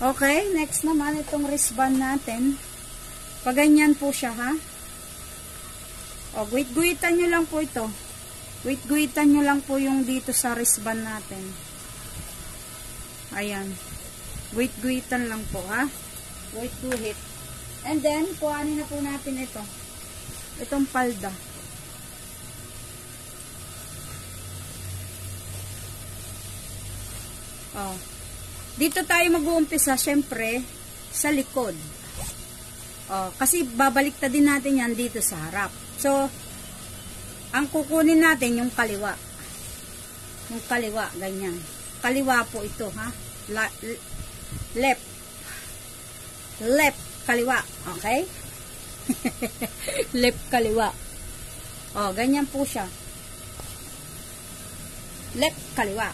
Okay, next naman itong wristband natin. Paganyan po siya, ha? O, guhit-guhitan nyo lang po ito. Guhit-guhitan nyo lang po yung dito sa wristband natin. Ayan. Guhit-guhitan lang po, ha? Guhit-guhit. And then, kuhanin na po natin ito. Itong palda. O. Dito tayo mag-uumpisa, syempre, sa likod. O, kasi babaliktad din natin yan dito sa harap. So, ang kukunin natin yung kaliwa. Yung kaliwa, ganyan. Kaliwa po ito, ha? Left. Left, kaliwa. Okay? Left, kaliwa. O, ganyan po siya. Left, kaliwa.